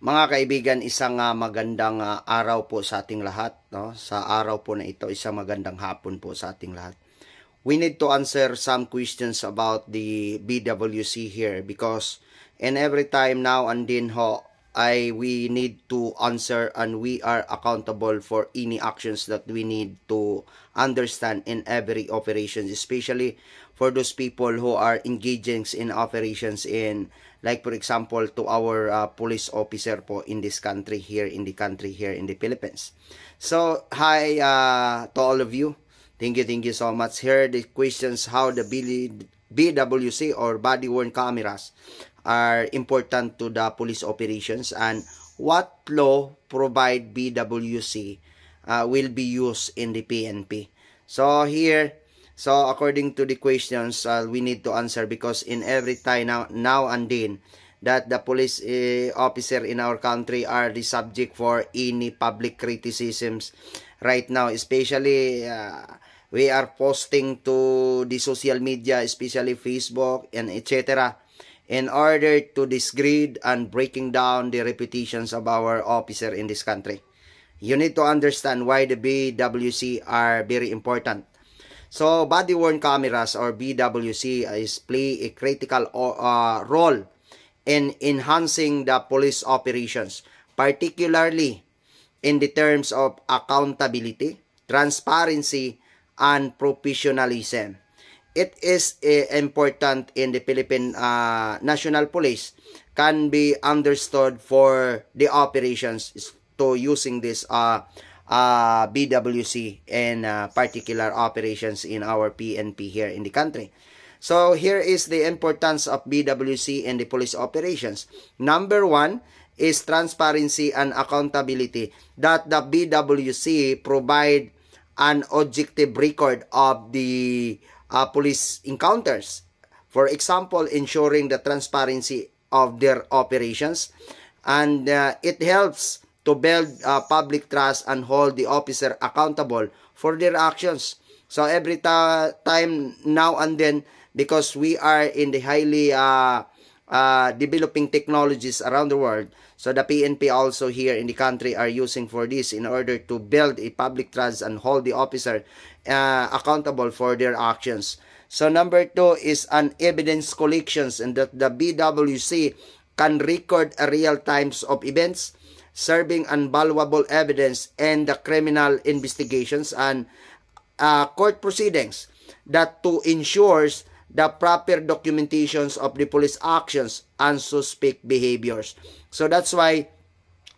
Mga kaibigan, isang magandang araw po sa ating lahat, no? Sa araw po na ito, isang magandang hapon po sa ating lahat. We need to answer some questions about the BWC here because and every time now and then we need to answer and we are accountable for any actions that we need to understand in every operations, especially for those people who are engaging in operations in, like for example, to our police officer po in this country here in the Philippines. So hi to all of you. Thank you so much. Here are the questions how the BWC or body-worn cameras are important to the police operations and what law provide BWC will be used in the PNP. So here, so according to the questions, we need to answer because in every time now and then that the police officer in our country are the subject for any public criticisms right now, especially we are posting to the social media, especially Facebook and etc., in order to disgrade and breaking down the reputations of our officer in this country. You need to understand why the BWC are very important. So body-worn cameras or BWC play a critical role in enhancing the police operations, particularly in the terms of accountability, transparency, and professionalism. It is important in the Philippine National Police can be understood for the operations to using this BWC and particular operations in our PNP here in the country. So here is the importance of BWC in the police operations. Number one is transparency and accountability, that the BWC provide an objective record of the police encounters. For example, ensuring the transparency of their operations, and it helps to build public trust and hold the officer accountable for their actions. So every time now and then, because we are in the highly developing technologies around the world, so the PNP also here in the country are using for this in order to build a public trust and hold the officer accountable for their actions. So number two is an evidence collections, and that the BWC can record a real times of events, serving invaluable evidence in the criminal investigations and court proceedings, that to ensures the proper documentations of the police actions and suspect behaviors. So that's why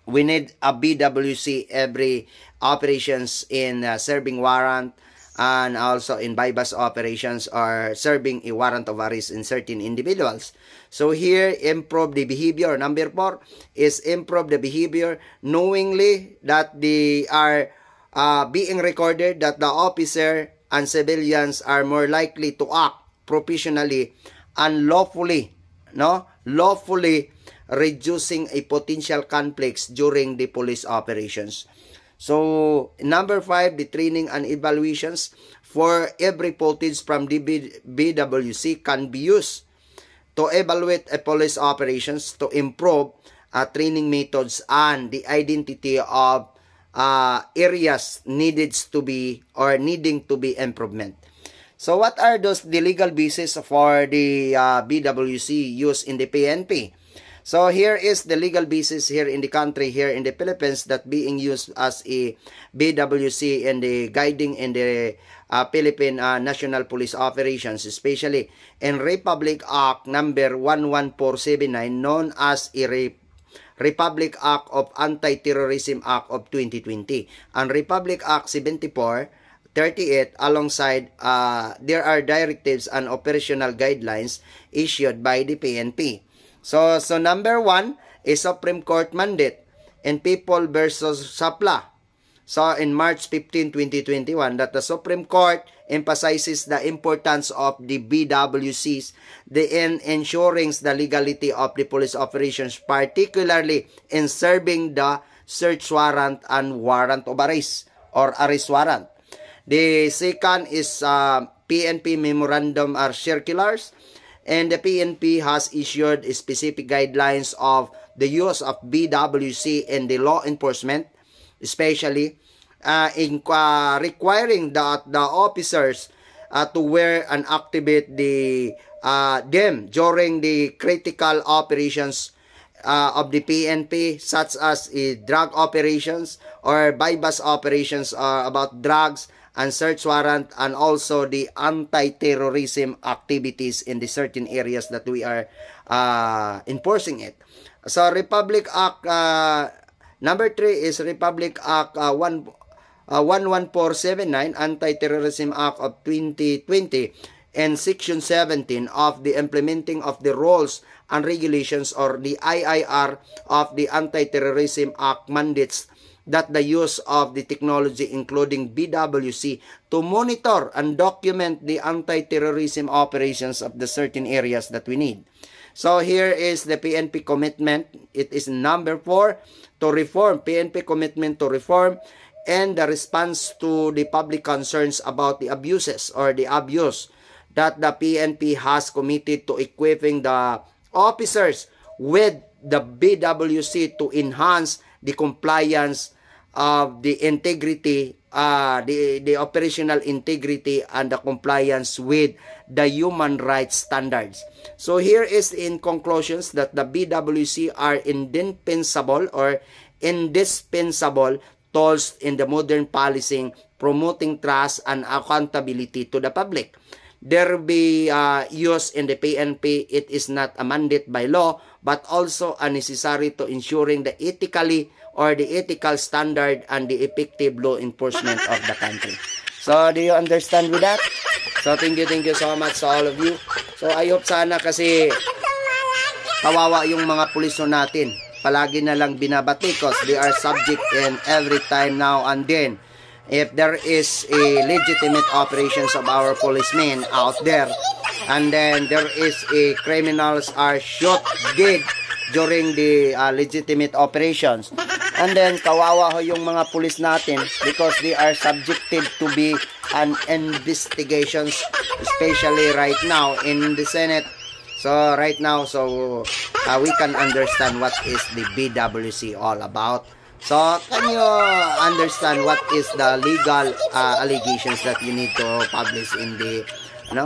we need a BWC every operations in serving warrant and also in bypass operations or serving a warrant of arrest in certain individuals. So here, improve the behavior. Number four is improve the behavior knowingly that they are being recorded, that the officer and civilians are more likely to act professionally and lawfully, lawfully reducing a potential conflicts during the police operations. So number five, the training and evaluations for every footage from the BWC can be used to evaluate a police operations to improve training methods and the identity of areas needing to be improvement. So what are the legal basis for the BWC used in the PNP? So here is the legal basis here in the country, here in the Philippines, that being used as a BWC and the guiding in the Philippine National Police Operations, especially in Republic Act number 11479, known as a Republic Act of Anti-Terrorism Act of 2020, and Republic Act 7438, alongside there are directives and operational guidelines issued by the PNP. So number one is Supreme Court mandate in People versus Sapla. So in March 15, 2021, that the Supreme Court emphasizes the importance of the BWCs in ensuring the legality of the police operations, particularly in serving the search warrant and warrant of arrest or arrest warrant. The second is PNP memorandum or circulars, and the PNP has issued specific guidelines of the use of BWC in the law enforcement, especially in requiring the officers to wear and activate them during the critical operations of the PNP, such as drug operations or bypass operations about drugs and search warrant, and also the anti-terrorism activities in the certain areas that we are enforcing it. So Republic Act number 3 is Republic Act 11479, Anti-Terrorism Act of 2020, and Section 17 of the Implementing of the Rules and Regulations, or the IIR of the Anti-Terrorism Act, mandates that the use of the technology, including BWC, to monitor and document the anti-terrorism operations of the certain areas that we need. So here is the PNP commitment. It is number 4, to reform, PNP commitment to reform, and the response to the public concerns about the abuses or the abuse that the PNP has committed to equipping the officers with the BWC to enhance the compliance of the integrity, the operational integrity, and the compliance with the human rights standards. So here is in conclusions that the BWC are indispensable tools in the modern policing, promoting trust and accountability to the public. There be use in the PNP. It is not a mandate by law, but also a necessary to ensuring the ethical standard and the effective law enforcement of the country. So, do you understand with that? So, thank you so much to all of you. So, I hope sana kasi kawawa yung mga puliso natin. Palagi na lang binabati because they are subject in every time now and then. If there is a legitimate operations of our policemen out there, and then there is a criminals are shot dead during the legitimate operations, and then kawawa ho yung mga police natin because they are subjected to be an investigations, especially right now in the Senate. So right now, we can understand what is the BWC all about. So, can you understand what is the legal allegations that you need to publish in the,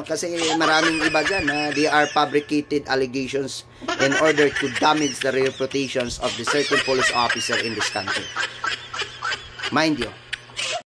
kasi maraming iba dyan, they are fabricated allegations in order to damage the reputations of the certain police officer in this country. Mind you.